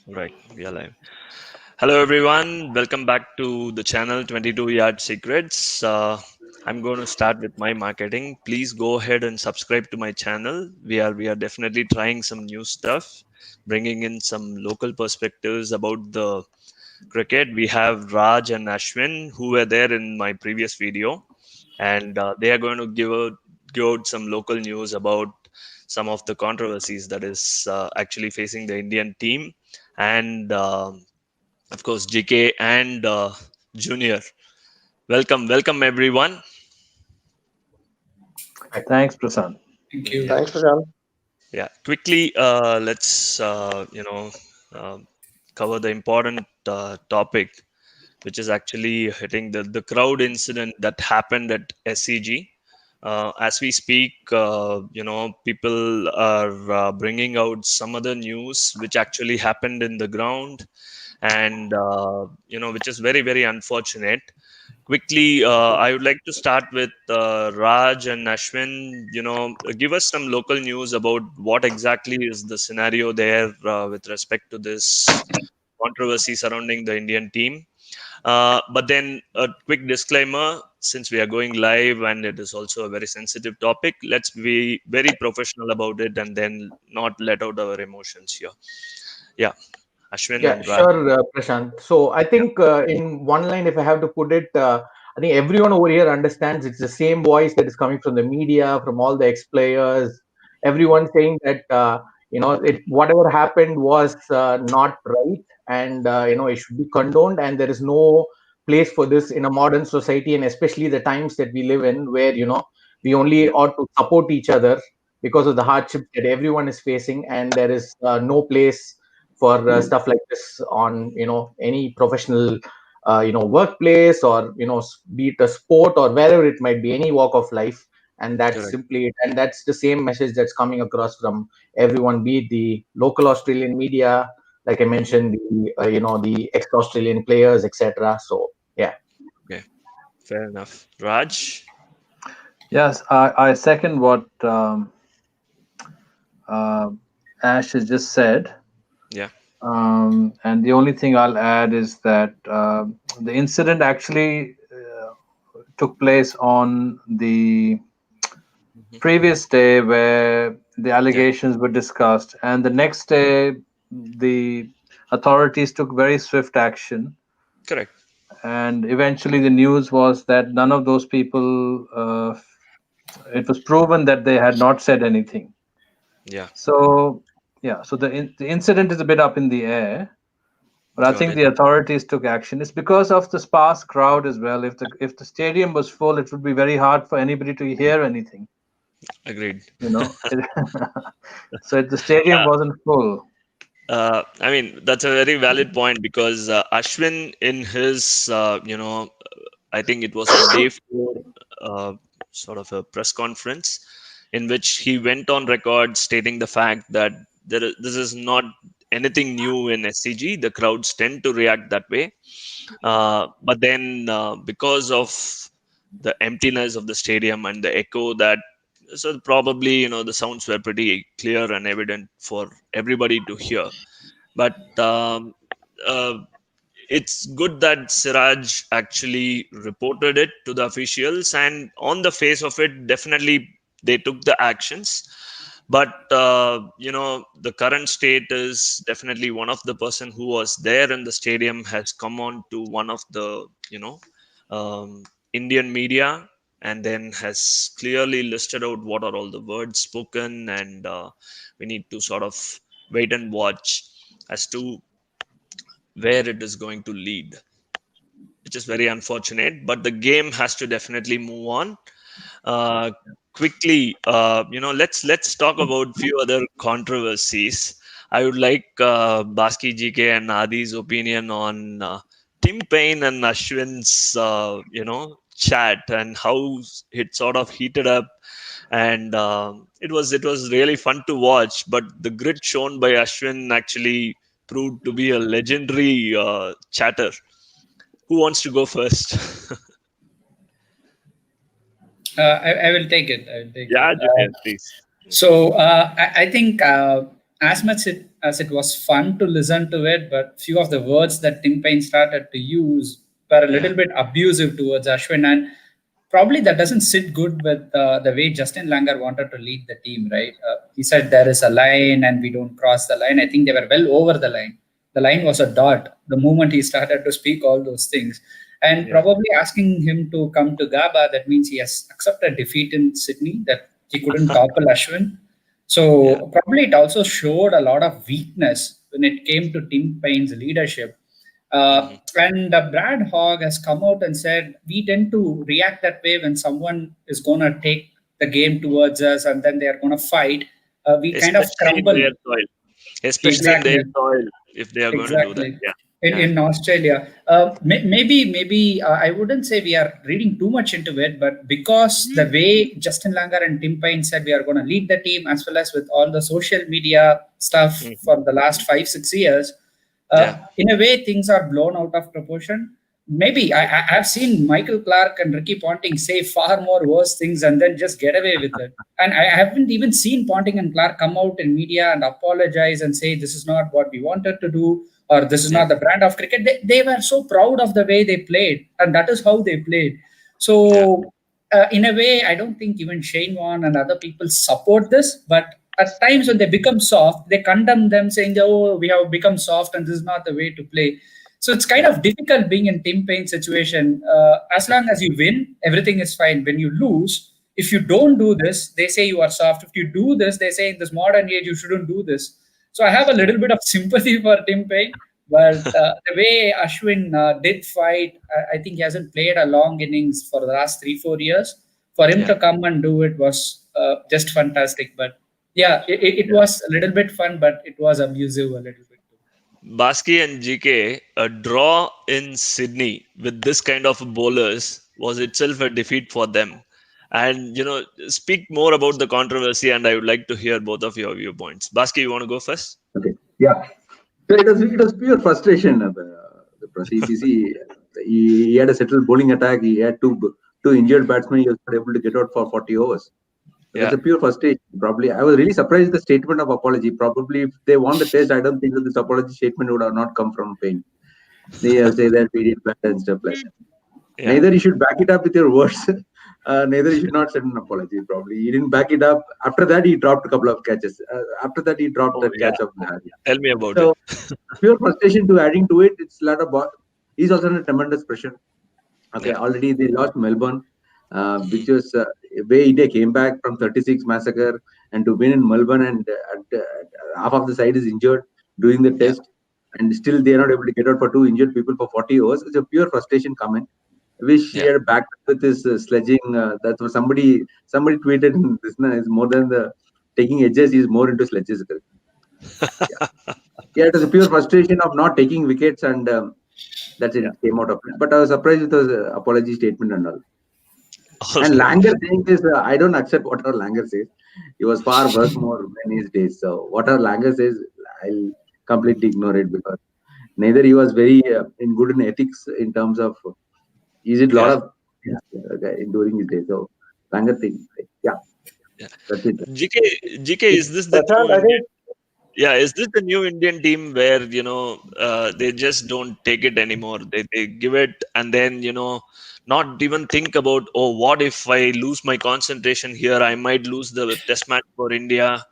Right, we are live. Hello, everyone. Welcome back to the channel 22 Yard Secrets. I'm going to start with my marketing. Please go ahead and subscribe to my channel. We are definitely trying some new stuff, bringing in some local perspectives about the cricket. We have Raj and Ashwin who were there in my previous video, and they are going to give out some local news about some of the controversies that is actually facing the Indian team and of course GK and Junior. Welcome everyone. Thanks, Prasanth. Thank you. Yeah, Thanks, Prasanth. yeah. Quickly, let's cover the important topic, which is actually hitting the crowd incident that happened at SCG. As we speak, people are bringing out some other news which actually happened in the ground, and which is very very unfortunate. Quickly, I would like to start with Raj and Ashwin. Give us some local news about what exactly is the scenario there with respect to this controversy surrounding the Indian team. But then a quick disclaimer, since we are going live and it is also a very sensitive topic, let's be very professional about it and then not let out our emotions here. Yeah, Ashwin Yeah, and Raj. sure, Prashant. So I Yeah, think in one line, if I have to put it, I think everyone over here understands it's the same voice that is coming from the media, from all the ex-players, everyone saying that whatever happened was not right, and it should be condoned, and there is no place for this in a modern society, and especially the times that we live in, where we only yeah, ought to support each other because of the hardships that everyone is facing, and there is no place for stuff like this on any professional workplace, or be it a sport or wherever it might be, any walk of life. And that's correct. simply it, and that's the same message that's coming across from everyone, be it the local Australian media, like I Mhm. mentioned, the the ex-Australian players, etc. So yeah. Okay, fair enough. Raj? Yes, I second what uh, Ash has just said. Yeah, And the only thing I'll add is that the incident actually took place on the mhm, previous day where the yeah, allegations were discussed, and the next day the authorities took very swift action. correct. And eventually, the news was that none of those people, it was proven that they had not said anything. Yeah, So, yeah, so the incident is a bit up in the air, but I got think it. the authorities took action. It's because of the sparse crowd as well. If the stadium was full, it would be very hard for anybody to hear anything, Agreed. you know. So if the stadium Yeah, wasn't full. I mean, that's a very valid point because Ashwin, in his, I think it was on day four, uh, sort of a press conference, in which he went on record stating the fact that this is not anything new in SCG. The crowds tend to react that way. But then, because of the emptiness of the stadium and the echo that, so probably, the sounds were pretty clear and evident for everybody to hear. But uh, it's good that Siraj actually reported it to the officials, and on the face of it, definitely they took the actions. But the current state is definitely one of the person who was there in the stadium has come on to one of the um, Indian media, and then has clearly listed out what are all the words spoken, and we need to sort of wait and watch as to where it is going to lead, which is very unfortunate. But the game has to definitely move on. Uh, Quickly, let's talk about few other controversies. I would like Baski GK and Adi's opinion on Tim Payne and Ashwin's chat and how it sort of heated up, and it was really fun to watch. But the grit shown by Ashwin actually proved to be a legendary chatter. Who wants to go first? I will take it. I will take it. Yeah, Junior, please. So I think as much as it was fun to listen to it, but few of the words that Tim Payne started to use were a Yeah. little bit abusive towards Ashwin, and probably that doesn't sit good with the way Justin Langer wanted to lead the team, right? He said there is a line and we don't cross the line. I think they were well over the line. The line was a dot the moment he started to speak all those things. And Yeah. probably asking him to come to Gabba, that means he has accepted defeat in Sydney, that he couldn't topple Ashwin. Yeah. So probably it also showed a lot of weakness when it came to Tim Payne's leadership. Hmm. And Brad Hogg has come out and said we tend to react that way when someone is going to take the game towards us and then they are going to fight. We kind of Especially in crumble. their soil. Especially in their Exactly. soil, if they are going to do that. Exactly. Yeah. Yeah. In Australia, maybe I wouldn't say we are reading too much into it, but because the way Justin Langer and Tim Payne said we are going to lead the team, as well as with all the social media stuff Mhm. for the last 5 6 years, Yeah. in a way things are blown out of proportion. Maybe I've seen Michael Clark and Ricky Ponting say far more worse things and then just get away with it. And I haven't even seen Ponting and Clark come out in media and apologize and say this is not what we wanted to do or this is Yeah. not the brand of cricket. They were so proud of the way they played, and that is how they played. Yeah. So, in a way, I don't think even Shane Warne and other people support this, but at times when they become soft, they condemn them, saying, "Oh, we have become soft, and this is not the way to play." So it's kind Yeah. of difficult being in Tim Payne's situation. As long as you win, everything is fine. When you lose, if you don't do this, they say you are soft. If you do this, they say in this modern age you shouldn't do this. So I have a Yeah. little bit of sympathy for Tim Payne, but the way Ashwin did fight, I think he hasn't played a long innings for the last 3 4 years. For him Yeah. to come and do it was just fantastic. But yeah, it Yeah. was a little bit fun, but it was abusive a little bit too. Baski and GK, a draw in Sydney with this kind of bowlers was itself a defeat for them. And speak more about the controversy, and I would like to hear both of your viewpoints. Baski, you want to go first? Okay. Yeah. So it was pure frustration. The Prasanth, you see, he had a settled bowling attack. He had two injured batsmen. He was not able to get out for 40 overs. So Yeah. that's a pure frustration. Probably, I was really surprised the statement of apology. Probably, if they won the test, I don't think that this apology statement would have not come from Payne. They say that we did bad and stuff like that. Yeah. Neither you should back it up with your words. Neither you should not send an apology. Probably he didn't back it up. After that, he dropped a couple of catches. After that, he dropped Oh, that yeah. catch of Bihari. Tell me about it. So pure frustration to adding to it. It's a lot of. He's also under tremendous pressure. Okay, Yeah. already they lost Melbourne, which was way India came back from 36 massacre and to win in Melbourne, and half of the side is injured during the Yeah. test, and still they are not able to get out for two injured people for 40 overs. It's a pure frustration comment. I wish he Yeah. had backed up with his sledging. That's what somebody tweeted. This is more than the taking edges. He's more into sledges. Yeah, yeah. It was a pure frustration of not taking wickets, and that's it. Yeah. It came out of it. But I was surprised with the apology statement and all. All And right. Langer saying this, I don't accept whatever Langer says. He was far worse more in his days. So whatever Langer says, I'll completely ignore it because neither he was very in good in ethics in terms of he did a lot Yeah. of things during his days. So Langer thing, yeah, Yeah. that's it. GK, is this the new Prashant, I Indian? think Yeah, is this the new Indian team where they just don't take it anymore? They give it and then not even think about, oh, what if I lose my concentration here? I might lose the test match for India.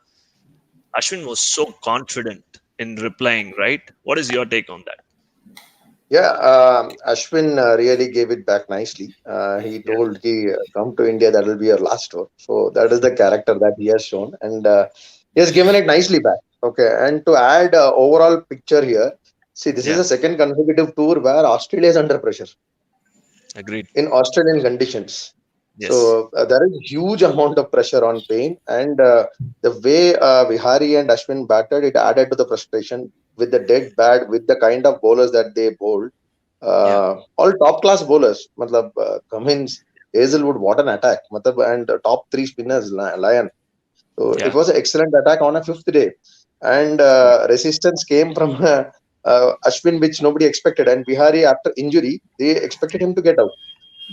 Ashwin was so confident in replying, right? What is your take on that? Yeah, Ashwin really gave it back nicely. He Yeah. told he come to India, that will be your last tour. So that is the character that he has shown, and he has given it nicely back. Okay, and to add overall picture here, see, this is Yeah. the second consecutive tour where Australia is under pressure Agreed. in Australian conditions. Yes. So there is huge amount of pressure on Payne, and the way Vihari and Ashwin batted, it added to the frustration with the dead bad, with the kind of bowlers that they bowled. Yeah. All top class bowlers. Matlab, Cummins, Hazelwood, what an attack! Matlab, and top three spinners, Lion. So it Yeah. was an excellent attack on a fifth day, and resistance came from Ashwin, which nobody expected. And Bihari, after injury, they expected him to get out,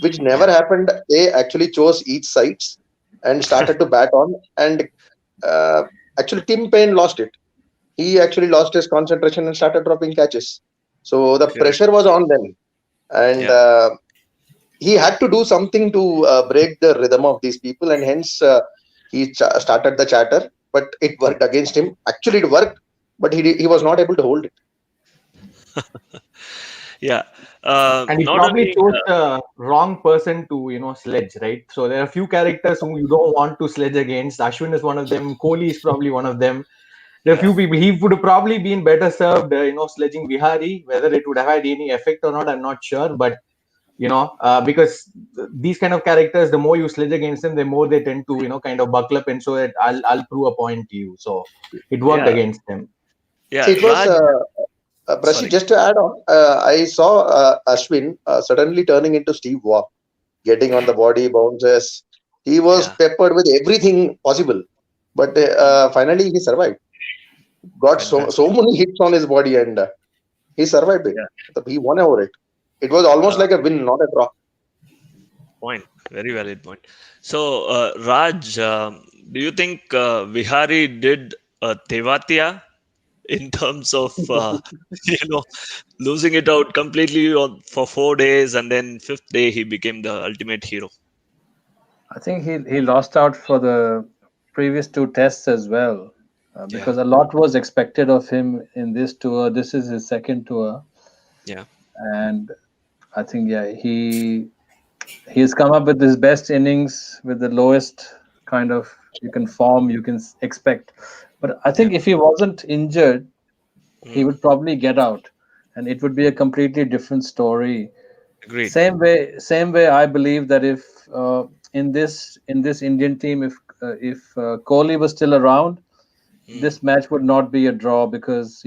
which never Yeah. happened. They actually chose each sides and started to bat on, and uh, actually Tim Payne lost it. he actually lost his concentration and started dropping catches. So the Correct. pressure was on them, and Yeah. he had to do something to break the rhythm of these people, and hence he started the chatter. But it worked against him. Actually, it worked, but he was not able to hold it. Yeah. And he Not probably only. chose the wrong person to, sledge, right? So there are a few characters who you don't want to sledge against. Ashwin is one of them. Kohli is probably one of them. There are Yeah. few people. He would have probably been better served, sledging Vihari. Whether it would have had any effect or not, I'm not sure. But because these kind of characters, the more you sledge against them, the more they tend to, kind of buckle up and show that I'll prove a point to you. So it worked Yeah. against them. Yeah. See, it was Raj. Prashi. Sorry. Just to add on, I saw Ashwin suddenly turning into Steve Waugh, getting on the body bounces. He was Yeah. peppered with everything possible, but finally he survived. Got so Fantastic. many hits on his body, and he survived it. Yeah. He won over it. It was almost Uh, like a win, not a draw. Point. Very valid point. So, Raj, do you think Vihari did Tevatia in terms of you know losing it out completely for 4 days, and then fifth day he became the ultimate hero? I think he lost out for the previous two tests as well, Yeah. because a lot was expected of him in this tour. This is his second tour, Yeah. and I think he's come up with his best innings with the lowest kind of form you can expect. But I Yeah. think if he wasn't injured, he Mm, would probably get out, and it would be a completely different story. agreed. Same way, I believe that if in this Indian team, if Kohli was still around, Mm, this match would not be a draw, because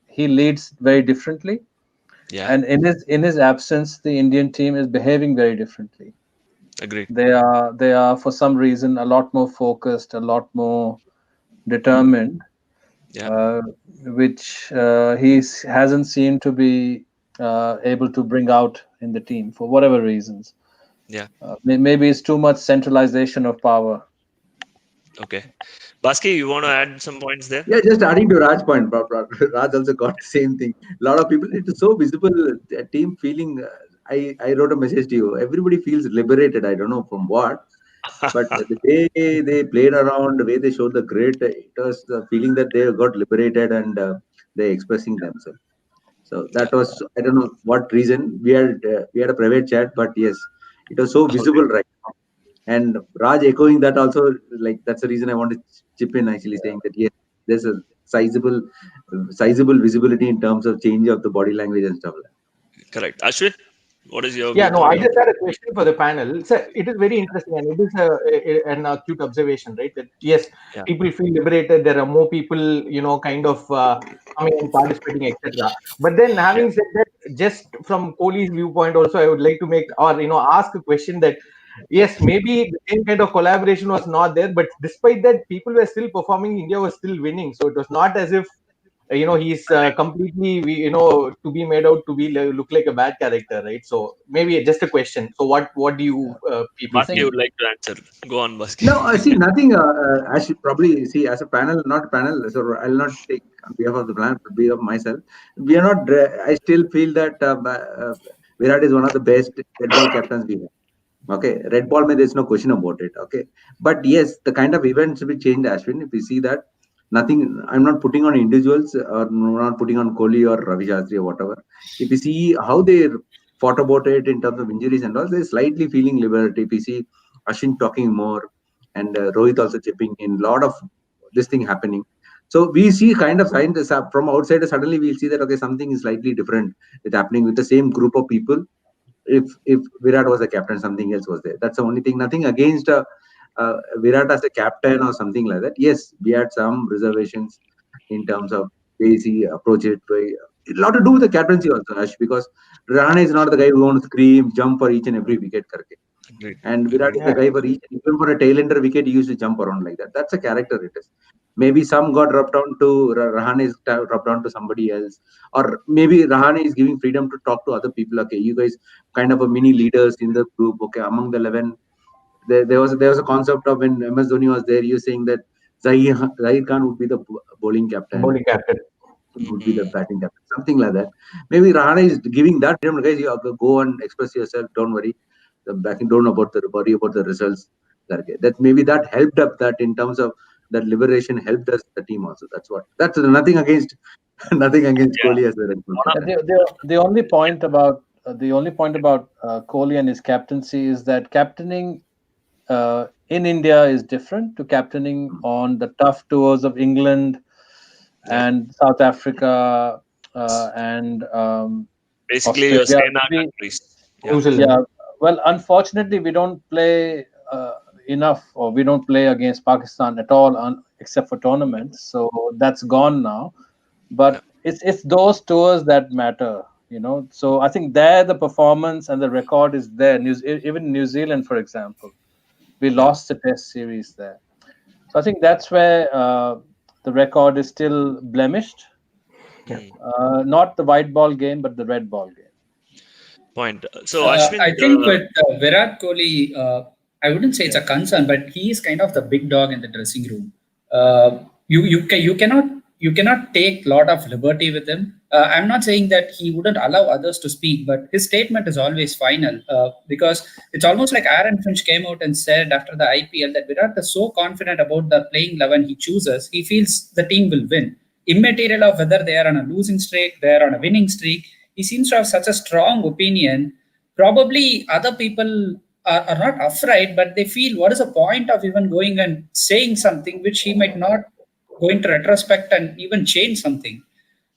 he leads very differently, yeah. and in his absence, the Indian team is behaving very differently. Agreed. They are for some reason a lot more focused, a lot more determined, Yeah. uh, which he hasn't seemed to be able to bring out in the team for whatever reasons. Yeah. Maybe it's too much centralization of power. Okay. Baski, you want to add some points there? Yeah, just adding to Raj's point, Raj also got the same thing. A lot of people, it is so visible, a team feeling. I wrote a message to you. Everybody feels liberated. I don't know from what, but the way they played around, the way they showed the grit, it was the feeling that they got liberated, and they're expressing themselves. So Yeah. that was, I don't know what reason. We had a private chat, but yes, it was so Okay. visible right now. And Raj echoing that also, like that's the reason I want to chip in, actually saying that yes, there's a sizable visibility in terms of change of the body language and stuff like Correct. Ashwin, what is your Yeah, no, viewpoint I on just had a question for the panel. So it is very interesting, and it is an acute observation, right? That yes, that? people feel liberated. There are more people, kind of coming and participating, etc. But then, Yeah. having said that, just from Kohli's viewpoint, also, I would like to make or ask a question that yes, maybe the same kind of collaboration was not there, but despite that, people were still performing. India was still winning, so it was not as if he's completely to be made out to be look like a bad character, right? So maybe just a question. So what do you people I Baski think feel? would like to answer. Go on, Baski. no, I see nothing. I should probably see as a panel, not panel. So I'll not take on behalf of the panel, but on behalf of myself. We are not. I still feel that Virat is one of the best red ball captains we have. Okay, red ball, there's no question about it. Okay, but yes, the kind of events will change, Ashwin. If we see that, nothing. I'm not putting on individuals or not putting on Kohli or Ravi Shastri or whatever. If you see how they fought about it in terms of injuries and all, they're slightly feeling liberated. If you see Ashwin talking more and Rohit also chipping in, lot of this thing happening. So we see kind of signs from outside. Suddenly we'll see that okay, something is slightly different. It's happening with the same group of people. If Virat was a captain, something else was there. That's the only thing. Nothing against Virat as a captain or something like that. Yes, we had some reservations in terms of ways he approached it. A lot to do with the captaincy also, Ash, because Rahane is not the guy who wants to scream, jump for each and every wicket. Karke. Agreed. And Virat Agreed. is the Yeah, guy for each, even for a tailender wicket, he used to jump around like that. That's a character it is. Maybe some got rubbed on to Rahane is rubbed on to somebody else, or maybe Rahane is giving freedom to talk to other people. Okay, you guys kind of a mini leaders in the group. Okay, among the 11, there was a concept of when MS Dhoni was there. You saying that Zahir Khan would be the bowling captain, bowling captain. would be the Mhm. batting captain, something like that. Maybe Rahane is giving that freedom, guys. You have to go and express yourself. Don't worry. The backing, don't worry about the results. That maybe that helped up that in terms of that liberation helped us the team also. That's nothing against nothing against Yeah. Kohli as the Red Bull One of captain. The only point about Kohli and his captaincy is that captaining in India is different to captaining on the tough tours of England yeah. and South Africa and Basically, your Australia. Sena countries. Yeah. New Zealand. Yeah, well, unfortunately, we don't play enough, or we don't play against Pakistan at all, except for tournaments. So that's gone now. Yeah. But it's those tours that matter, So I think there the performance and the record is there. Even New Zealand, for example, we Yeah. lost the Test series there. So I think that's where the record is still blemished. Yeah. Mm. Not the white ball game, but the red ball game. Point. So, Ashwin, I think with Virat Kohli, I wouldn't say it's yeah. a concern, but he is kind of the big dog in the dressing room. You cannot take a lot of liberty with him. I'm not saying that he wouldn't allow others to speak, but his statement is always final because it's almost like Aaron Finch came out and said after the IPL that Virat is so confident about the playing 11 he chooses, he feels the team will win. Immaterial of whether they are on a losing streak, they are on a winning streak, he seems to have such a strong opinion. Probably other people are not afraid, but they feel what is the point of even going and saying something which he might not go into retrospect and even change something.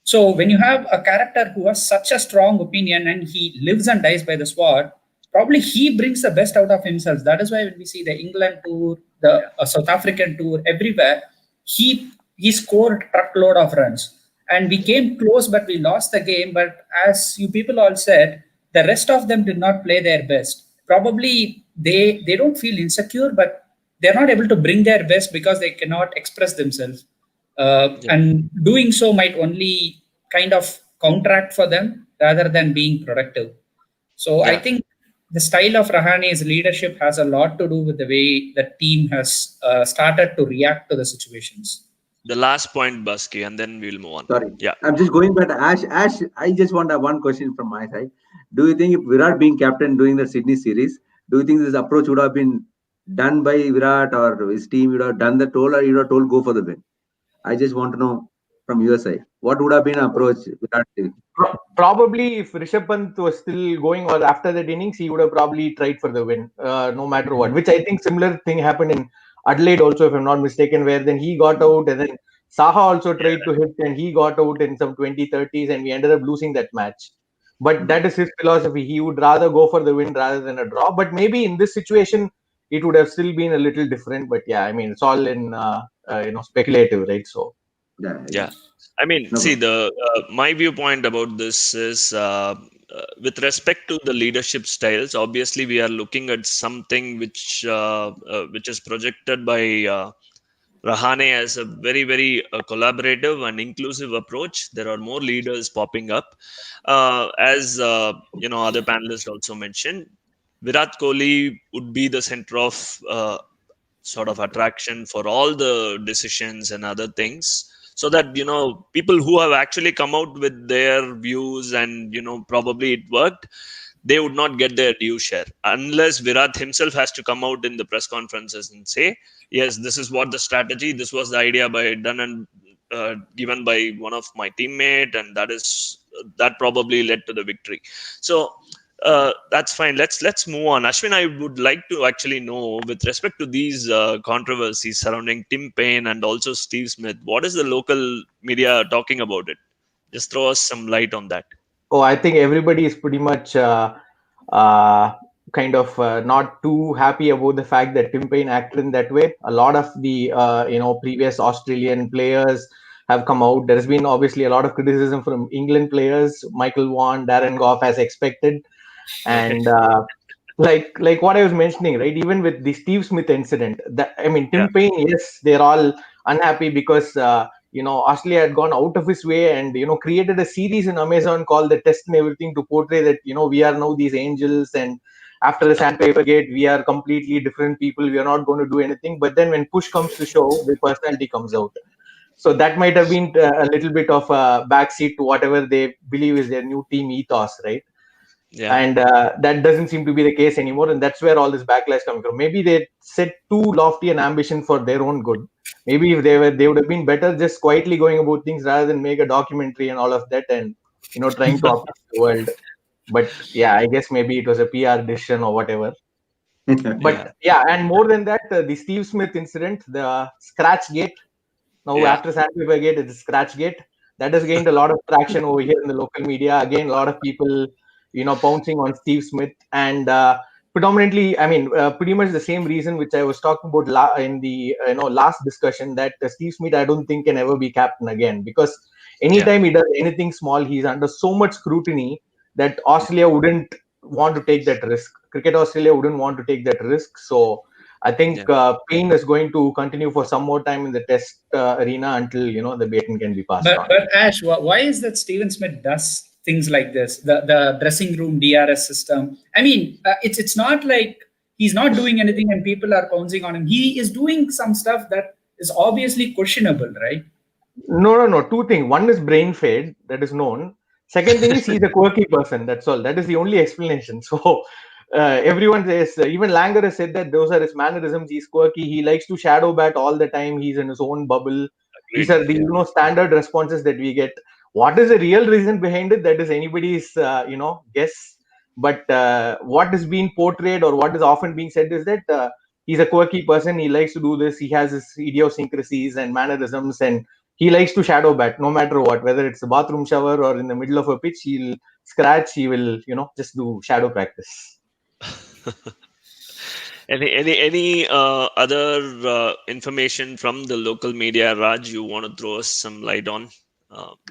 So when you have a character who has such a strong opinion and he lives and dies by the sword, probably he brings the best out of himself. That is why when we see the England tour, the South African tour, everywhere, he scored truckload of runs. And we came close, but we lost the game. But as you people all said, the rest of them did not play their best. Probably they don't feel insecure, but they're not able to bring their best because they cannot express themselves. Yeah. And doing so might only kind of counteract for them rather than being productive. So I Yeah. think the style of Rahane's leadership has a lot to do with the way the team has started to react to the situations. The last point, Busky, and then we'll move on. Sorry, Yeah. I'm just going back to Ash. Ash, I just want to have one question from my side. Do you think if Virat being captain during the Sydney series, do you think this approach would have been done by Virat or his team? Would have done the toll, or you would have told go for the win? I just want to know from your side what would have been approach Virat did? Probably if Rishabh Pant was still going or after that innings, he would have probably tried for the win, no matter what. Which I think similar thing happened in Adelaide also, if I'm not mistaken, where then he got out and then Saha also tried to hit and he got out in some 20-30s and we ended up losing that match. But that is his philosophy. He would rather go for the win rather than a draw. But maybe in this situation, it would have still been a little different. But yeah, I mean, it's all in speculative, right? So Yeah, yeah. Yeah. I mean, No see, problem. the my viewpoint about this is with respect to the leadership styles. Obviously, we are looking at something which is projected by Rahane as a very, very collaborative and inclusive approach. There are more leaders popping up, as other panelists also mentioned. Virat Kohli would be the center of sort of attraction for all the decisions and other things, so that people who have actually come out with their views and probably it worked, they would not get their due share unless Virat himself has to come out in the press conferences and say, yes, this is what the strategy, this was the idea by done and given by one of my teammate, and that probably led to the victory. So that's fine. Let's move on. Ashwin, I would like to actually know, with respect to these controversies surrounding Tim Payne and also Steve Smith, what is the local media talking about it? Just throw us some light on that. oh, I think everybody is pretty much uh, kind of not too happy about the fact that Tim Payne acted in that way. A lot of the previous Australian players have come out. There has been obviously a lot of criticism from England players, Michael Vaughan, Darren Goff, as expected, Right. and like what I was mentioning, right? Even with the Steve Smith incident, that I mean, Yeah. Tim Payne, yes, they're all unhappy because Australia had gone out of his way and created a series in Amazon called The Test and everything to portray that we are now these angels and after the sandpaper gate, we are completely different people. We are not going to do anything. But then when push comes to shove, the personality comes out. So that might have been a little bit of a backseat to whatever they believe is their new team ethos, right? Yeah. And that doesn't seem to be the case anymore, and that's where all this backlash coming from. Maybe they set too lofty an ambition for their own good. Maybe if they would have been better just quietly going about things rather than make a documentary and all of that, and trying to appease the world. But yeah, I guess maybe it was a PR decision or whatever. Yeah. But yeah, and more than that, the Steve Smith incident, the scratch gate. Now, Yeah. after Sandpaper Gate, it's Scratch Gate. That has gained a lot of traction over here in the local media. Again, a lot of people, pouncing on Steve Smith, and predominantly, I mean, pretty much the same reason which I was talking about in the last discussion, that Steve Smith, I don't think, can ever be captain again, because Yeah. anytime he does anything small, he's under so much scrutiny that Australia wouldn't want to take that risk. Cricket Australia wouldn't want to take that risk. So I Yeah. think pain is going to continue for some more time in the test arena until the baton can be passed on. But Ash, why is that Steven Smith does things like this? The dressing room DRS system. I mean, it's not like he's not doing anything and people are pouncing on him. He is doing some stuff that is obviously questionable, right? No. Two things. One is brain fade, that is known. Second thing is he's a quirky person. That's all. That is the only explanation. So everyone says, even Langer has said that those are his mannerisms. He's quirky. He likes to shadow bat all the time. He's in his own bubble. These Agreed. are the Yeah. standard responses that we get. What is the real reason behind it? That is anybody's guess. But what is being portrayed, or what is often being said, is that he's a quirky person. He likes to do this. He has his idiosyncrasies and mannerisms, and he likes to shadow bat no matter what, whether it's a bathroom shower or in the middle of a pitch. He'll scratch. He will just do shadow practice. Any other information from the local media, Raj, you want to throw us some light on,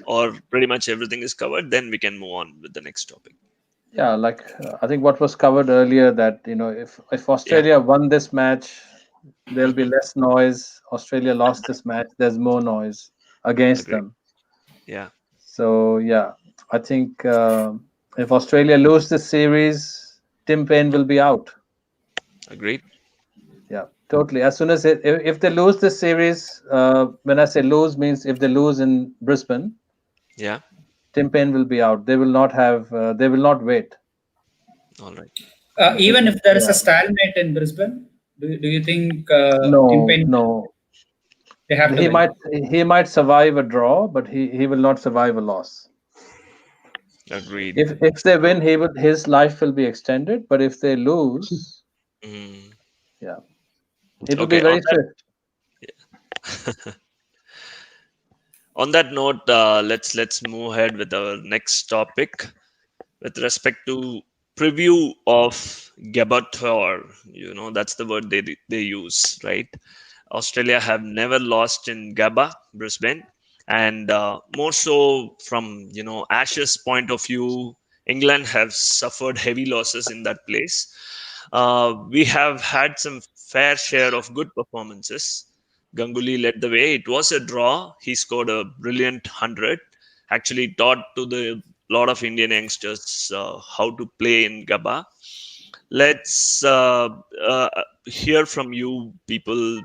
or pretty much everything is covered? Then we can move on with the next topic. Yeah, like I think what was covered earlier, that if Australia won this match, there'll be less noise. Australia lost this match, there's more noise against Agreed. them. Yeah. So yeah, I think if Australia lose this series, Tim Payne will be out. Agreed. Yeah, totally. As soon as if they lose this series, when I say lose, means if they lose in Brisbane, Yeah. Tim Payne will be out. They will not have. They will not wait. All right. Even if there is a Yeah. stalemate in Brisbane, do you think Tim No, Payne, no. they have to He win? might survive a draw, but he will not survive a loss. Agreed. If they win, his life will be extended. But if they lose, Mm. yeah, it will be Okay. On very swift. on that note, let's move ahead with our next topic with respect to preview of Gabba tour. That's the word they use, right? Australia have never lost in Gabba, Brisbane, and more so from Ashes point of view, England have suffered heavy losses in that place. We have had some fair share of good performances. Ganguly led the way. It was a draw. He scored a brilliant 100. Actually taught to the lot of Indian youngsters how to play in Gabba. Let's hear from you people.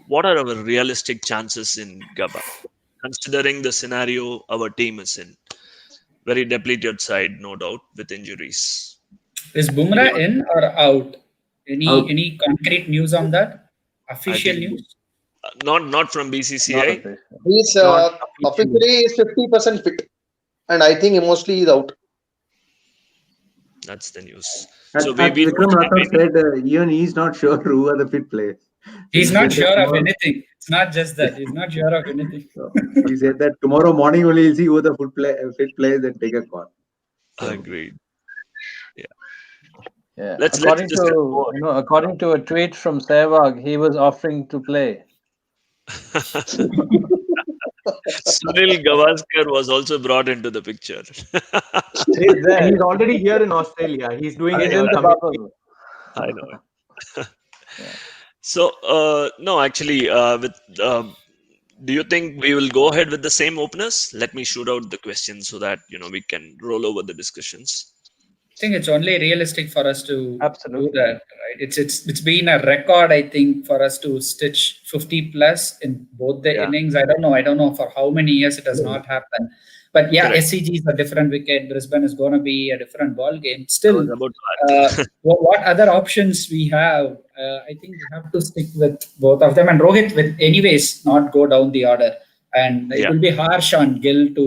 What are our realistic chances in Gabba, considering the scenario our team is in? Very depleted side, no doubt, with injuries. Is Bumrah Anyone? in or out? Out. Any concrete news on that? I Official think news? not from Not BCCI. official. He's Not officially. officially is 50% fit, and I think mostly he's out. That's the news. As, So as we don't Vikram have Rathod any. said, even he's not sure who are the fit players. So He's he not said that sure of tomorrow. anything. It's not just that. He's not sure of anything. So he said that tomorrow morning only he'll see who the fit players and take a call. So Agreed. Yeah. Yeah, Let's discuss more. according to a tweet from Sehwag, he was offering to play. Sunil Gavaskar was also brought into the picture. He's there. He's already here in Australia. He's doing He's in the commentary. bubble. I know it. Yeah. So no, actually, do you think we will go ahead with the same openers? Let me shoot out the questions so that we can roll over the discussions. think it's only realistic for us to do Absolutely. that, right? It's been a record, I think, for us to stitch 50 plus in both the Yeah. innings. I don't know for how many years it has not happened. But yeah, Correct. SCG is a different wicket. Brisbane is going to be a different ball game. I Still, was about to ask. what other options we have? I think we have to stick with both of them. And Rohit will, anyways, not go down the order. And it Yeah. will be harsh on Gill to,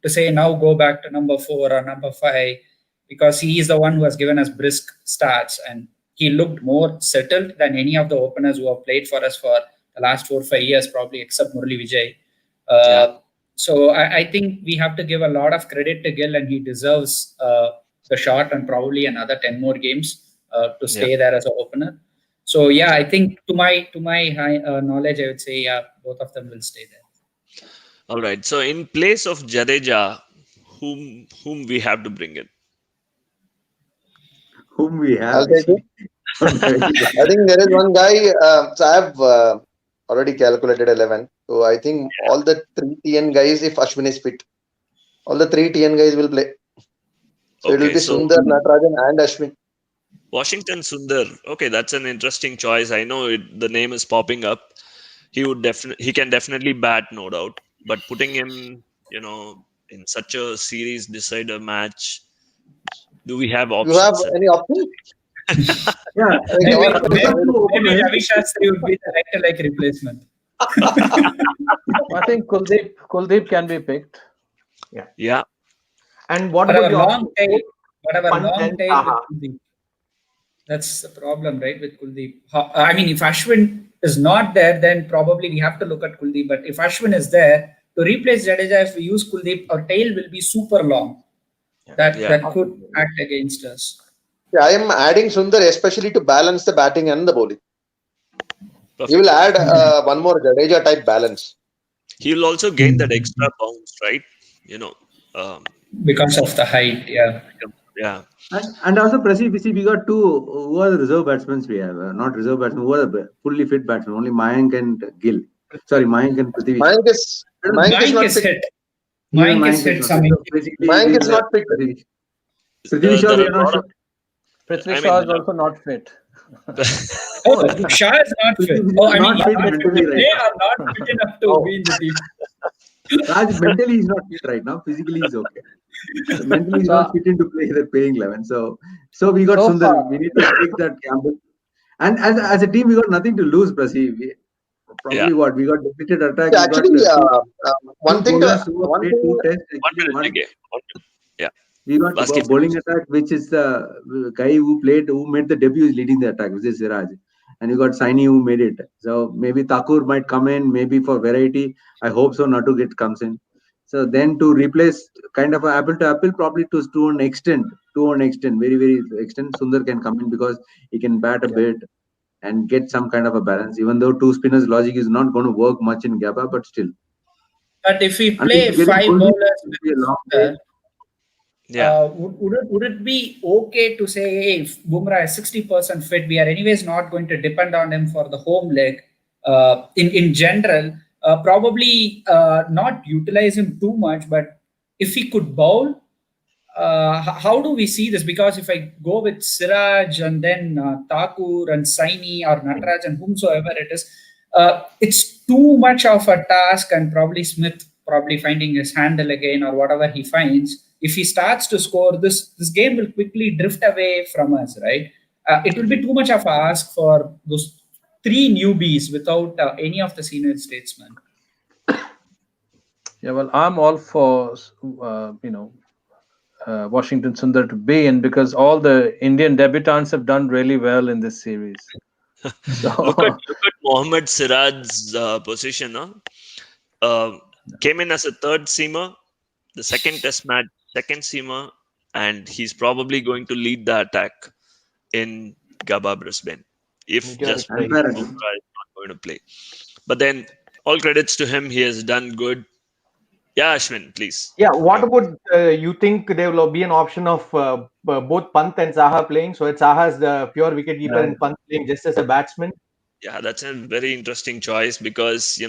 to say now go back to number 4 or number 5, because he is the one who has given us brisk starts, and he looked more settled than any of the openers who have played for us for the last 4 or 5 years, probably except Murali Vijay. Yeah. So I think we have to give a lot of credit to Gill, and he deserves the shot and probably another 10 more games to stay there as an opener. So yeah, I think to my high, knowledge, I would say both of them will stay there. All right. So in place of Jadeja, whom we have to bring in? Whom we have. I'll take it. I think there is one guy. So I have already calculated 11. So I think all the 3 TN guys, if Ashwin is fit, all the 3 TN guys will play. So it will be Sundar, Natarajan, and Ashwin. Washington Sundar. Okay, that's an interesting choice. I know the name is popping up. He can definitely bat, no doubt. But putting him, in such a series decider match, do we have options? You have any options? Yeah. Maybe Ravi Shastri would be the right-like replacement. I think Kuldeep can be picked. Yeah. And what But about our long tail, Saha? with Kuldeep. That's the problem, right, with Kuldeep. I mean, if Ashwin is not there, then probably we have to look at Kuldeep. But if Ashwin is there, to replace Jadeja, if we use Kuldeep, our tail will be super long. That could act against us. Yeah, I am adding Sundar especially to balance the batting and the bowling. Perfect. He will add one more Jadeja type balance. He will also gain that extra bounce, right? Because of the height, yeah. Yeah. And also, Prasi, we got 2 who are the reserve batsmen we have. Not reserve batsmen, who are the fully fit batsmen. Only Mayank and Gill. Sorry, Mayank and Prithvi. Mayank is not fit. Hit. Mayank is hit. Mayank is not fit. Prithvi Shaw, we are not sure. Prithvi Shaw is also not fit. Shah is not fit. I mean, they are not fit enough to be in the team. Raj, mentally he's not fit right now. Physically he's okay. Mentally he's not fit into play the playing 11. So we got Sundar. We need to take that gamble. And as a team, we got nothing to lose, Prasi. We got depleted attack. Yeah, actually, one thing. We got bowling attack, which is the guy who made the debut is leading the attack, which is Siraj. And you got Saini who made it. So maybe Thakur might come in, maybe for variety. I hope so. Natu comes in. So then to replace kind of apple to apple, probably to an extent, very, very extent, Sundar can come in because he can bat a bit and get some kind of a balance. Even though 2 spinners logic is not going to work much in Gabba, but still. But if we play 5 bowlers, would it be okay to say, hey, if Bumrah is 60% fit, we are anyways not going to depend on him for the home leg in general, probably not utilize him too much, but if he could bowl, how do we see this? Because if I go with Siraj and then Thakur and Saini or Nataraj and whomsoever it is, it's too much of a task, and probably Smith finding his handle again or whatever he finds. If he starts to score, this game will quickly drift away from us, right? It will be too much of a ask for those 3 newbies without any of the senior statesmen. Yeah, well, I'm all for Washington Sundar to be in, because all the Indian debutants have done really well in this series. So look at Mohammad Siraj's position. Came in as a third seamer, the second test match, second seamer, and he's probably going to lead the attack in Gabba Brisbane if just Bumrah is not going to play. But then all credits to him, he has done good. Yeah, Ashwin, please. Yeah, what about you think there will be an option of both Pant and Saha playing? So it's Saha's the pure wicketkeeper and Pant playing just as a batsman. Yeah, that's a very interesting choice because you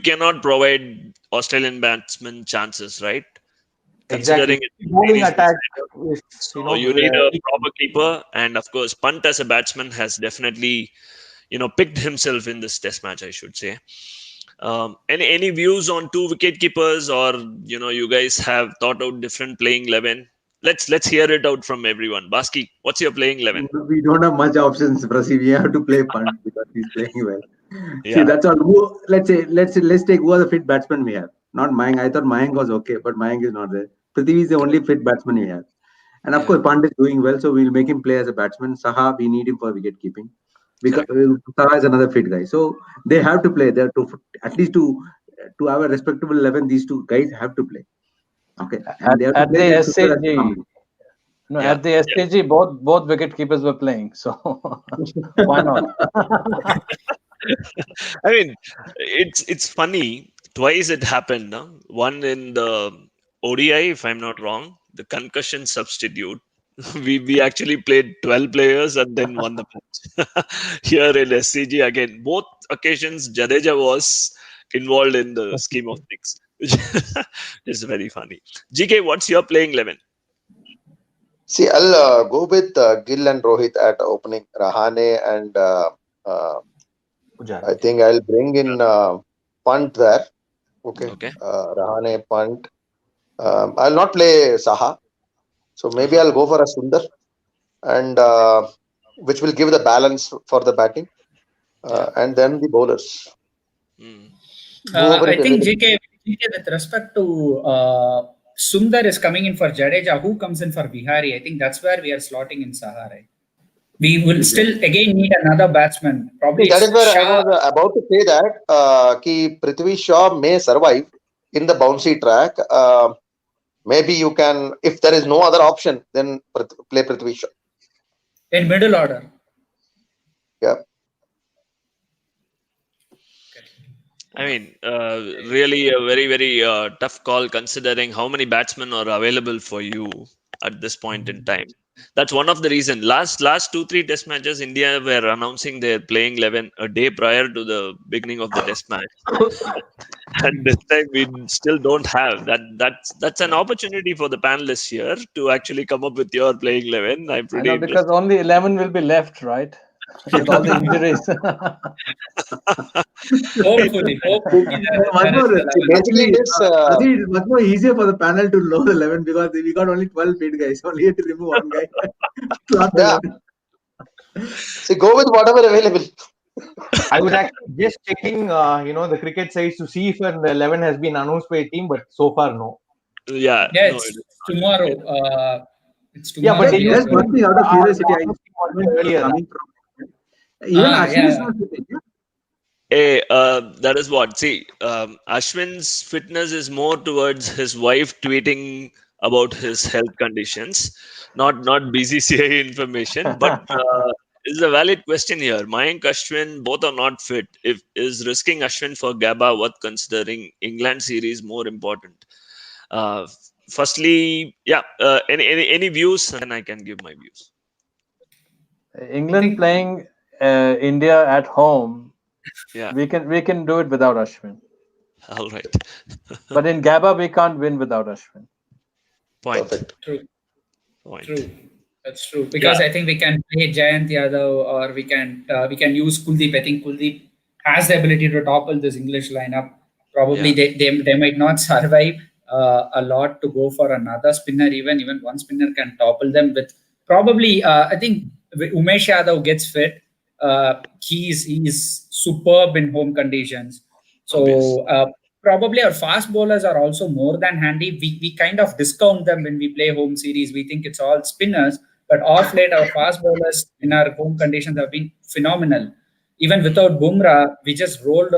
cannot provide Australian batsmen chances, right? considering Exactly. it's a Bowling series attack decided. is, So you need a proper keeper, and of course, Punt as a batsman has definitely, picked himself in this Test match, I should say. Any views on two wicket keepers, or you guys have thought out different playing 11? Let's hear it out from everyone. Baski, what's your playing 11? We don't have much options, Prasi. We have to play punt because he's playing well. See, Yeah, that's all. Let's take who are the fit batsmen we have. Not Mayank. I thought Mayank was okay, but Mayank is not there. Prithvi is the only fit batsman we have. And of yeah, course, Pant is doing well, so we'll make him play as a batsman. Saha, we need him for wicket keeping because correct. Saha is another fit guy. So they have to play. They have to at least to have a respectable 11. These two guys have to play. Okay, and they have to At play the this together as a SCG, combination. no, Yeah, at the SCG, both wicket keepers were playing. So why not? I mean, it's funny. Twice it happened. No? One in the ODI, if I'm not wrong, the concussion substitute. We actually played 12 players and then won the match. Here in SCG again, both occasions Jadeja was involved in the scheme of things, which is very funny. GK, what's your playing 11? See, I'll go with Gill and Rohit at opening. Rahane and uh, Pujara. I think I'll bring in Punt there. Okay, Okay. Rahane, Punt. I'll not play Saha, so maybe I'll go for a Sundar, and which will give the balance for the batting, Yeah. and then the bowlers. Mm. Whoever I is think available. GK, with respect to Sundar is coming in for Jadeja, who comes in for Bihari? I think that's where we are slotting in Saha, right? We will still again need another batsman. See, Probably that is it's where I Shah. was about to say that ki Prithvi Shaw may survive in the bouncy track. Maybe you can, if there is no other option, then play Prithvi Shaw. In middle order. Yeah. I mean, really a very, very tough call considering how many batsmen are available for you at this point in time. That's one of the reason. Last 2 3 Test matches, India were announcing their playing 11 a day prior to the beginning of the Test match, and this time we still don't have that. That's an opportunity for the panelists here to actually come up with your playing 11. I'm I pretty know, because interested. only 11 will be left, right? With all the injuries. Hopefully Much there is more, the See, level. basically, actually, it is. Prati, it's much more easier for the panel to load 11 because we got only 12 fit guys. Only had to remove one guy. Slot Yeah. 11. See, go with whatever available. I was actually just checking, the cricket sites to see if an 11 has been announced by a team, but so far no. Yeah, Yeah, no, it's it is tomorrow. not. It's Yeah, tomorrow. but they We are used Just to going. one thing out of curiosity, I announce comment earlier. coming from even Ashwin is Yeah. not fitting. Yeah? Hey, that is what. See, Ashwin's fitness is more towards his wife tweeting about his health conditions, not BCCI information. But is a valid question here. Mayank, Ashwin, both are not fit. If is risking Ashwin for Gabba worth considering England series more important? Uh, Firstly, yeah. Any views? And then I can give my views. I England think playing India at home, Yeah. we can do it without Ashwin. All right. But in Gabba, we can't win without Ashwin. Point. Perfect. true. Point. True. That's true. Yeah. Because I think we can play Jayant Yadav, or we can use Kuldeep. I think Kuldeep has the ability to topple this English lineup. Probably Yeah. they might not survive a lot to go for another spinner. Even one spinner can topple them with probably. I think Umesh Yadav gets fit. He's superb in home conditions. Obvious. So probably our fast bowlers are also more than handy. We kind of discount them when we play home series. We think it's all spinners, but off late our fast bowlers in our home conditions have been phenomenal. Even without Bumrah, we just rolled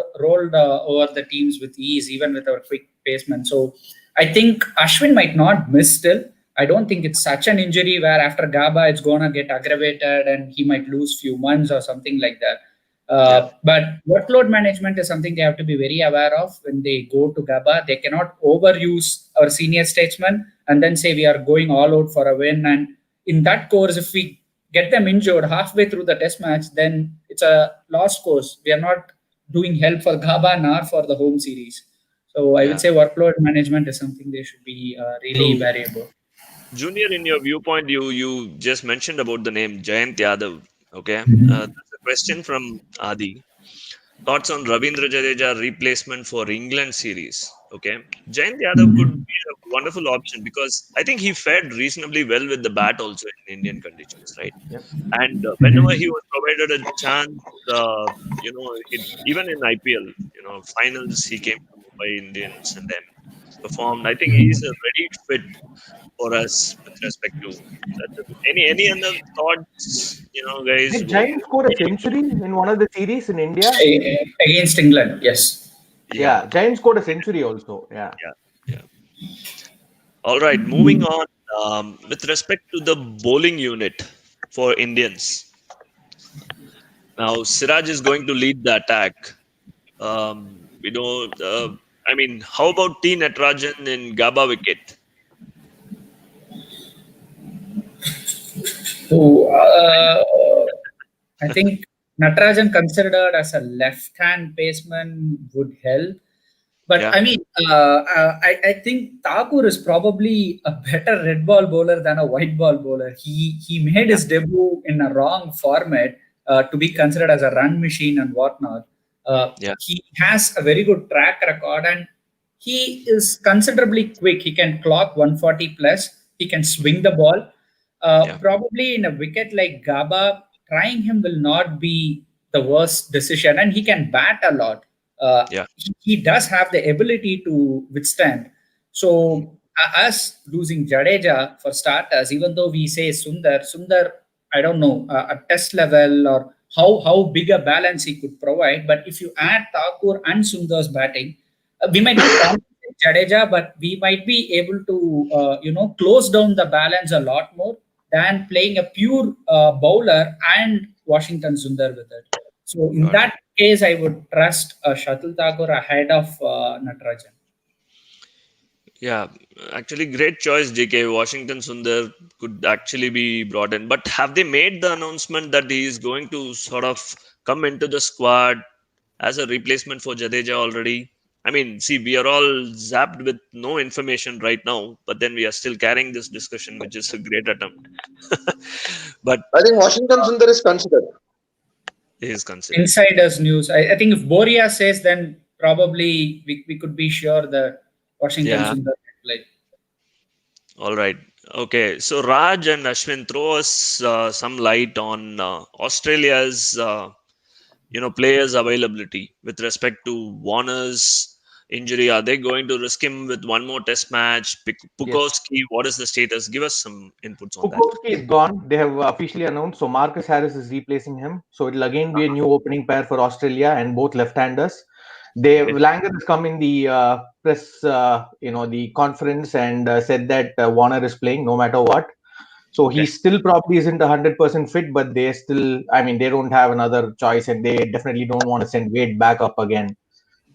over the teams with ease, even with our quick pacemen. So I think Ashwin might not miss still. I don't think it's such an injury where after Gabba it's gonna get aggravated and he might lose few months or something like that. Yeah. But workload management is something they have to be very aware of when they go to Gabba. They cannot overuse our senior statesmen and then say we are going all out for a win. And in that course, if we get them injured halfway through the test match, then it's a lost course. We are not doing help for Gabba nor for the home series. So I would Yeah. say workload management is something they should be really wary about. Junior, in your viewpoint, you just mentioned about the name Jayant Yadav. Okay, there's a question from Adi. Thoughts on Ravindra Jadeja replacement for England series? Okay, Jayant Yadav could be a wonderful option because I think he fared reasonably well with the bat also in Indian conditions, right? Yep. And whenever he was provided a chance, even in IPL, finals, he came to Mumbai Indians and then performed. I think he's a ready fit for us with respect to that. Any other thoughts, guys? Did Giants score a century in one of the series in India? Against England, yes. Yeah, Yeah, Giants scored a century also. Yeah. yeah, yeah. All right, moving on. With respect to the bowling unit for Indians, now Siraj is going to lead the attack. We know. I mean, how about T Natarajan in Gabba wicket? So I think Natarajan considered as a left-hand baseman would help. But Yeah, I mean, I think Thakur is probably a better red ball bowler than a white ball bowler. He made his debut in a wrong format to be considered as a run machine and whatnot. yeah, He has a very good track record and he is considerably quick. He can clock 140 plus. He can swing the ball. yeah, Probably in a wicket like Gabba, trying him will not be the worst decision, and he can bat a lot. yeah. He does have the ability to withstand. Mm, So us losing Jadeja for starters, even though we say Sundar, I don't know at test level or how big a balance he could provide. But if you add Thakur and Sundar's batting, we might not compensate Jadeja, but we might be able to close down the balance a lot more than playing a pure bowler and Washington Sundar with it. So in got it. that case, I would trust Shatul Thakur ahead of Natarajan. Yeah, actually, great choice, JK. Washington Sundar could actually be brought in. But have they made the announcement that he is going to sort of come into the squad as a replacement for Jadeja already? I mean, see, we are all zapped with no information right now, but then we are still carrying this discussion, which is a great attempt. But I think Washington Sundar is considered. he is considered. Insiders news. I think if Boria says, then probably we could be sure that Washington Yeah. Sundar can play. All right. Okay. So Raj and Ashwin, throw us some light on Australia's players availability with respect to Warner's injury. Are they going to risk him with one more test match? Yes. Pukowski, what is the status? Give us some inputs on that. Pukowski is gone. They have officially announced. So Marcus Harris is replacing him. So it'll again be a new opening pair for Australia and both left-handers. Okay. Langer has come in the press, the conference and said that Warner is playing no matter what. So Okay. he still probably isn't 100% fit, but they still, they don't have another choice and they definitely don't want to send Wade back up again.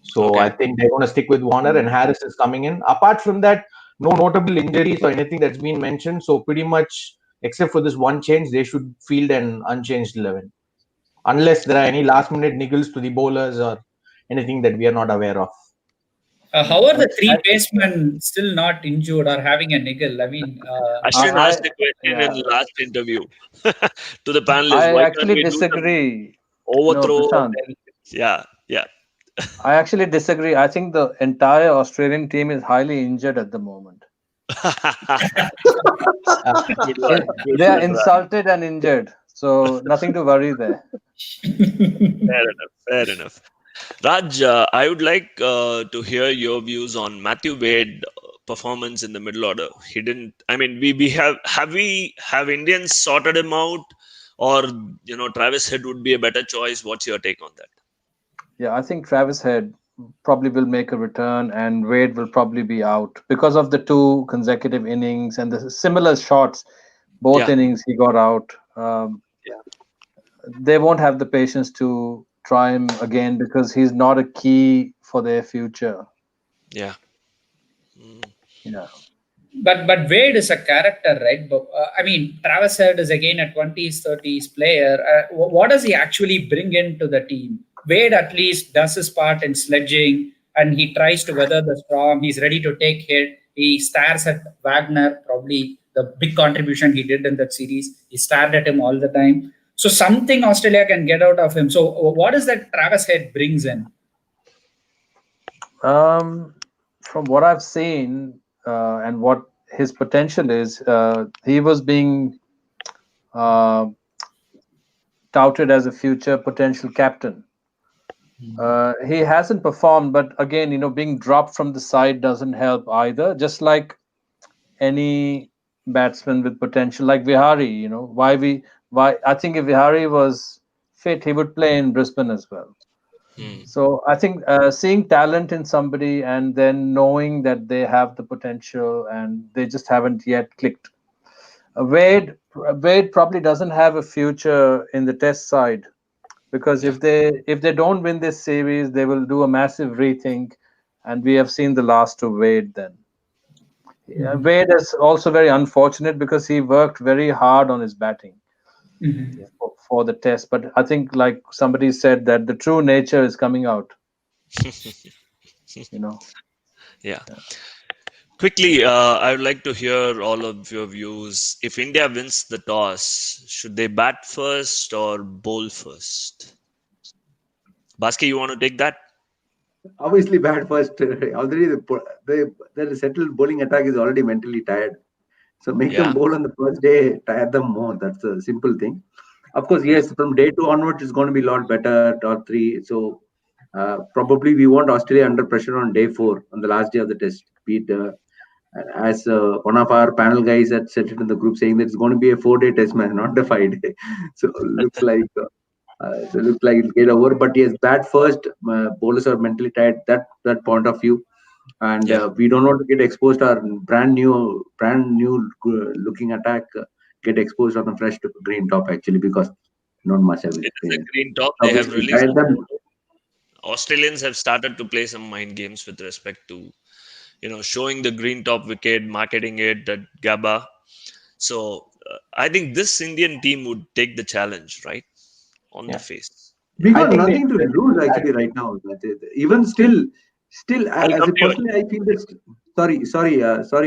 So Okay. I think they're going to stick with Warner and Harris is coming in. Apart from that, no notable injuries or anything that's been mentioned. So pretty much, except for this one change, they should field an unchanged 11. Unless there are any last-minute niggles to the bowlers or anything that we are not aware of. How are the three basemen still not injured or having a niggle? I mean, Ashwin I asked the question in yeah, last interview to the panelists. I Why can't actually we do some disagree. No, overthrow? Prashant, And then, yeah, yeah. I actually disagree. I think the entire Australian team is highly injured at the moment. Good one. Good They are one, Raj. insulted and injured, so nothing to worry there. Fair enough. Fair enough. Raj, I would like to hear your views on Matthew Wade performance in the middle order. He didn't. I mean, we have Indians sorted him out, or Travis Head would be a better choice. What's your take on that? Yeah, I think Travis Head probably will make a return, and Wade will probably be out because of the two consecutive innings and the similar shots. Both Yeah, innings he got out. yeah, They won't have the patience to try him again because he's not a key for their future. yeah. Mm, Yeah. but Wade is a character, right? But I mean, Travis Head is again a 20s, 30s player. What does he actually bring into the team? Wade at least does his part in sledging. and he tries to weather the storm. He's ready to take hit. He stares at Wagner, probably the big contribution he did in that series. He stared at him all the time. So something Australia can get out of him. So what is that Travis Head brings in? From what I've seen and what his potential is, he was being uh, touted as a future potential captain. He hasn't performed, but again, being dropped from the side doesn't help either. Just like any batsman with potential, like Vihari, why I think if Vihari was fit, he would play in Brisbane as well. Hmm. So I think seeing talent in somebody and then knowing that they have the potential and they just haven't yet clicked. Wade probably doesn't have a future in the Test side because Yeah. if they don't win this series, they will do a massive rethink, and we have seen the last of Wade. Then Wade is also very unfortunate because he worked very hard on his batting for the Test, but I think like somebody said that the true nature is coming out. You know. Yeah. Quickly, I would like to hear all of your views. If India wins the toss, should they bat first or bowl first? Baski, you want to take that? Obviously, bad first. Already the settled bowling attack is already mentally tired. So make them Yeah. bowl on the first day, tire them more. That's a simple thing. Of course, yes, from day two onwards, it's going to be a lot better, or three. So probably we want Australia under pressure on day four, on the last day of the test. Be it, as one of our panel guys had said it in the group, saying that it's going to be a 4-day test match, not a 5-day. So looks like it'll get over. But yes, bat first. Bowlers are mentally tired. That point of view, and Yeah. we don't want to get exposed. Our brand new looking attack get exposed on a fresh green top actually, because not much have It is a green top. They have obviously released tired a them. photo. Australians have started to play some mind games with respect to, showing the green top wicket, marketing it at Gabba. So I think this Indian team would take the challenge, right, on the Yeah. face. We Yeah. I got think they nothing to lose actually right now. Even still, I'll as come a to you. personally, I feel that. Sorry,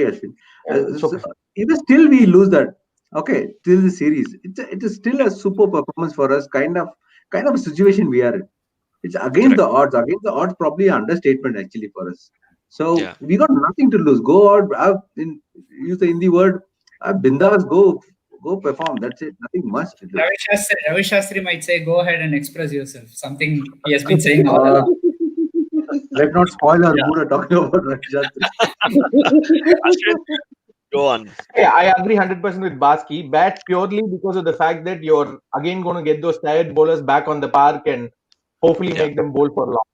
Ashwin. it's okay. Even still, we lose that. Okay, till the series, it is still a super performance for us. Kind of a situation we are in. It's against Correct. the odds. Against the odds, probably an understatement actually for us. So Yeah. we got nothing to lose. Go out. Use the Hindi word. Bindas. Go perform. That's it. Nothing much to do. Ravi Shastri might say, "Go ahead and express yourself." Something he has been saying all Uh, along. let's not spoil our Yeah. mood talking about Rajasthan. Ashwin, go on. Yeah, I agree 100% with Baski. Bat purely because of the fact that you're again going to get those tired bowlers back on the park and hopefully Yeah. make them bowl for long.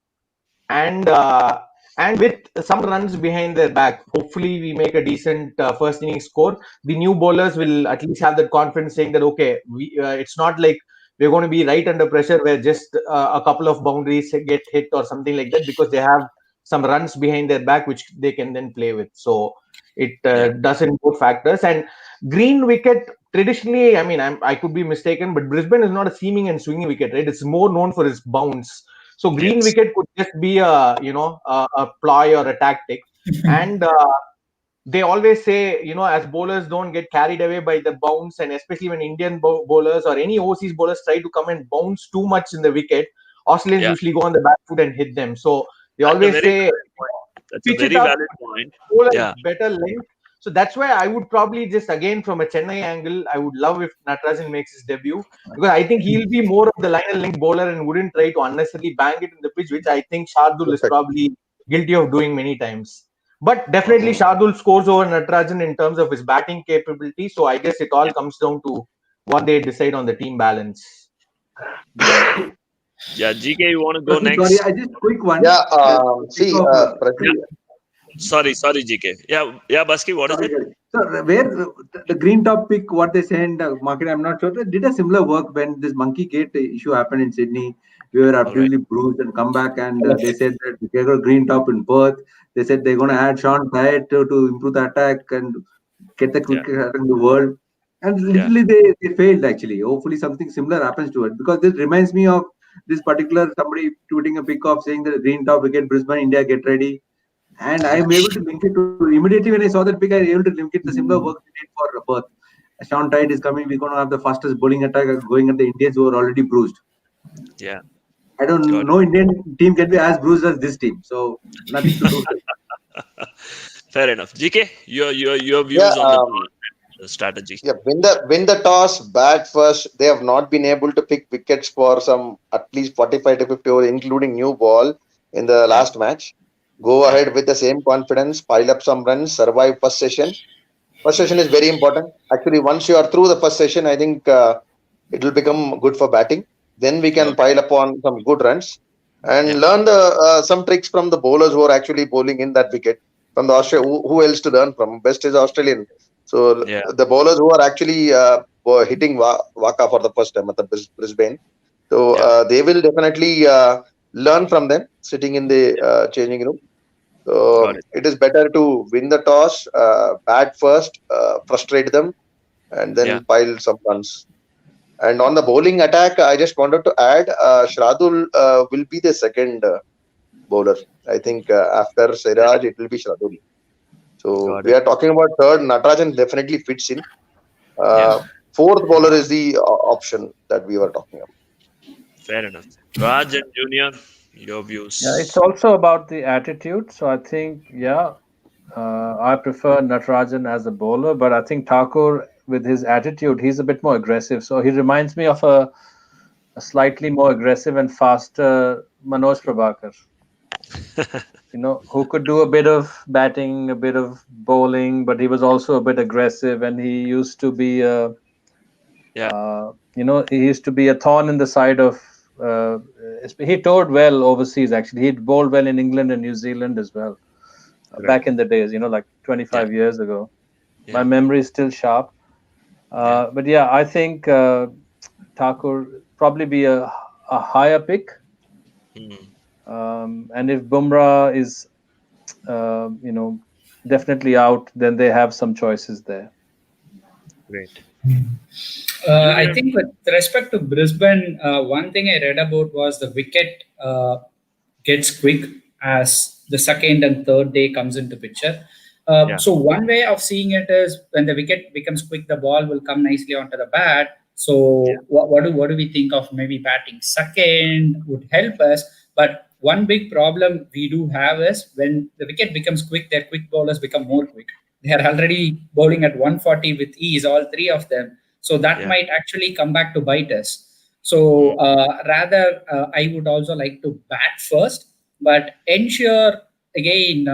And with some runs behind their back, hopefully we make a decent first inning score. The new bowlers will at least have that confidence, saying that okay, it's not like we're going to be right under pressure where just a couple of boundaries get hit or something like that, because they have some runs behind their back which they can then play with. So it Yeah. doesn't both factors. And green wicket traditionally, I mean, I could be mistaken, but Brisbane is not a seaming and swinging wicket, right? It's more known for its bounce. So green Yes. wicket could just be a ploy or a tactic. And they always say, as bowlers don't get carried away by the bounce, and especially when Indian bowlers or any overseas bowlers try to come and bounce too much in the wicket, Australians Yeah. usually go on the back foot and hit them. So they That's a always very say, valid point. That's a pitch it very up, valid point. bowl a Yeah. better length. So that's why I would probably just, again, from a Chennai angle, I would love if Natarajan makes his debut, because I think he'll be more of the line and length bowler and wouldn't try to unnecessarily bang it in the pitch, which I think Shardul is Perfect. probably guilty of doing many times. But definitely Okay. Shardul scores over Natarajan in terms of his batting capability. So I guess it all comes down to what they decide on the team balance. Yeah. GK, you want to go Prasanth, sorry, next? I just quick one. Yeah. Speak See, of Yeah. Prasanth, Sorry, GK. Yeah. Yeah. Baski, what is sorry, it? sorry. So where the green top pick, what they say in the market, I'm not sure. They did a similar work when this monkey gate issue happened in Sydney. We were All right. absolutely bruised and come back, and they said that they got a green top in Perth. They said they're going to add Sean Pyatt to improve the attack and get the Yeah. quickest attack in the world. And Yeah. literally they failed actually. Hopefully something similar happens to it, because this reminds me of this particular somebody tweeting a pic of saying the green top wicket, Brisbane, India, get ready. And I am able to link it to immediately when I saw that pic, I was able to link it the similar work we did for Perth. Sean Tide is coming. We're going to have the fastest bowling attack going at the Indians who are already bruised. Yeah. I don't know Indian team can be as bruised as this team. So nothing to do with it. Fair enough. GK, your Yeah, views on the strategy. yeah. Win the toss, bat first. They have not been able to pick wickets for some at least 45 to 50 overs, including new ball in the last match. Go ahead with the same confidence, pile up some runs, survive first session. First session is very important. Actually, once you are through the first session, I think it will become good for batting. Then we can pile up on some good runs and learn the some tricks from the bowlers who are actually bowling in that wicket. From the who else to learn from? Best is Australian. So the bowlers who are actually were hitting Waka for the first time at the Brisbane. So they will definitely learn from them sitting in the changing room. So it is better to win the toss, bat first, frustrate them, and then pile some runs. And on the bowling attack, I just wanted to add Shradul will be the second bowler. I think after Siraj, it will be Shradul. So we are talking about third. Natarajan definitely fits in. Fourth bowler is the option that we were talking about. Fair enough. Raj and Junior, your views. Yeah, it's also about the attitude. So I think, I prefer Natarajan as a bowler, but I think Thakur, with his attitude, he's a bit more aggressive. So he reminds me of a slightly more aggressive and faster Manoj Prabhakar. Who could do a bit of batting, a bit of bowling, but he was also a bit aggressive, and he used to be he used to be a thorn in the side of. He toured well overseas. Actually, he bowled well in England and New Zealand as well. Back in the days, like 25 years ago. My memory is still sharp. But I think Thakur probably be a higher pick. And if Bumrah is, definitely out, then they have some choices there. Great. I think with respect to Brisbane, one thing I read about was the wicket gets quick as the second and third day comes into picture. So one way of seeing it is when the wicket becomes quick, the ball will come nicely onto the bat. So what do we think of maybe batting second would help us? But one big problem we do have is when the wicket becomes quick, their quick bowlers become more quick. They are already bowling at 140 with ease, all three of them. So that might actually come back to bite us. So rather, I would also like to bat first, but ensure again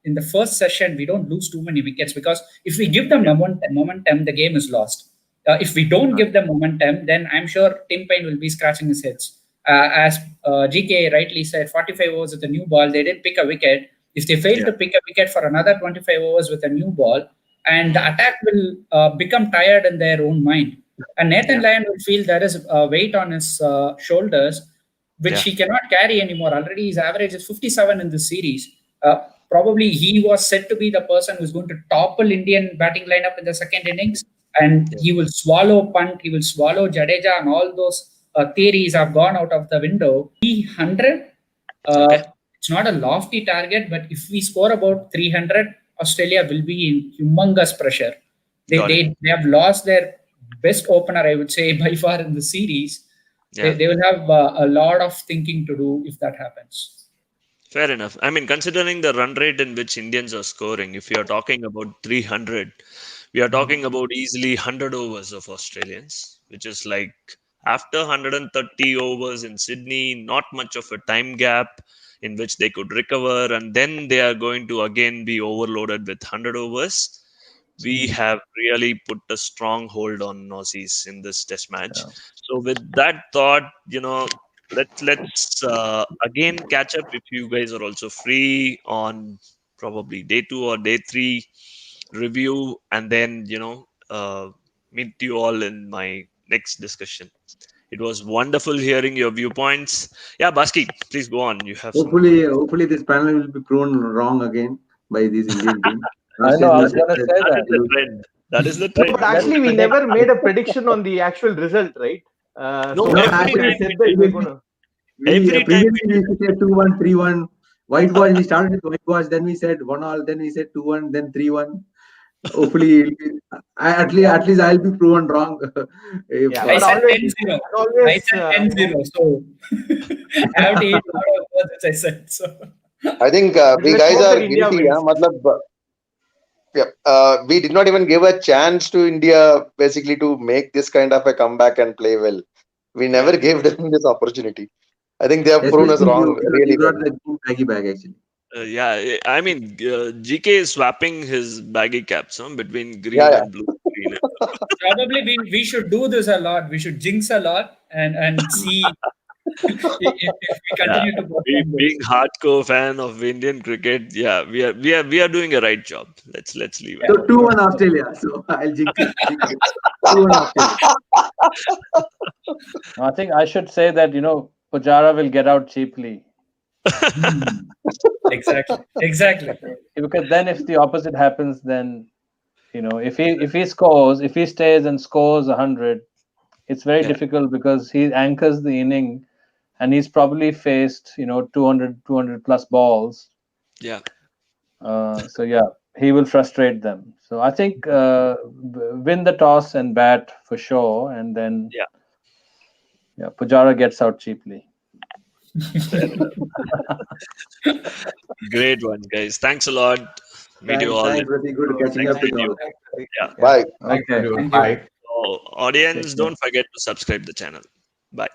in the first session we don't lose too many wickets, because if we give them momentum, the game is lost. If we don't give them momentum, then I'm sure Tim Payne will be scratching his heads. As GK rightly said, 45 overs with a new ball, they didn't pick a wicket. If they fail to pick a wicket for another 25 overs with a new ball, and the attack will become tired in their own mind. And Nathan Lyon will feel there is a weight on his shoulders, which he cannot carry anymore. Already his average is 57 in this series. Probably he was said to be the person who's going to topple Indian batting lineup in the second innings, and he will swallow Pant, he will swallow Jadeja, and all those theories have gone out of the window. 300, it's not a lofty target, but if we score about 300, Australia will be in humongous pressure. They have lost their best opener, I would say, by far in the series. They will have a lot of thinking to do if that happens. Fair enough. I mean, considering the run rate in which Indians are scoring, if you are talking about 300, we are talking about easily 100 overs of Australians, which is like after 130 overs in Sydney, not much of a time gap in which they could recover, and then they are going to again be overloaded with 100 overs. We have really put a strong hold on Aussies in this test match. So with that thought, let's again catch up if you guys are also free on probably day 2 or day 3 review, and then meet you all in my next discussion. It was wonderful hearing your viewpoints. Yeah, Baski, please go on. You have hopefully this panel will be proven wrong again by these Indian teams. I know, I was going to say that is the trend. That is the trend. But actually, we never made a prediction on the actual result, right? No, Somebody said that we're going to. Every time Previously we used to say 2-1, 3-1. Whitewash, we started with whitewash, then we said 1-1, then we said 2-1, then 3-1. Hopefully, at least I'll be proven wrong. If, Yeah, I but said always, 10-0. as always, I said 10-0. So I have to eat a lot of words which I said. So I think we let's guys hope are that India guilty. wins. Yeah, we did not even give a chance to India basically to make this kind of a comeback and play well. We never gave them this opportunity. I think they have proven us especially wrong you really got well. the baggy bag actually. yeah, I mean, GK is swapping his baggy caps between Yeah, green yeah. and blue. Green. probably we should do this a lot. We should jinx a lot and see if we Yeah, continue to perform being this. hardcore fan of Indian cricket, yeah, we are doing a right job. Let's leave it. Yeah, So 2-1 Australia. So I'll jinx it. 2-1 Australia. I think I should say that Pujara will get out cheaply. Exactly. Because then if the opposite happens, then if he stays and scores 100, it's very Yeah. difficult because he anchors the inning, and he's probably faced 200 plus balls. Yeah. So yeah, he will frustrate them. So I think win the toss and bat for sure, and then Pujara gets out cheaply. Great one, guys. Thanks a lot. Meet you all. Thanks, Ravi. Good catching Next up with video. all. Yeah. Bye. Thanks, Okay. everyone. Thank you. Bye. So, audience, don't forget to subscribe the channel. Bye.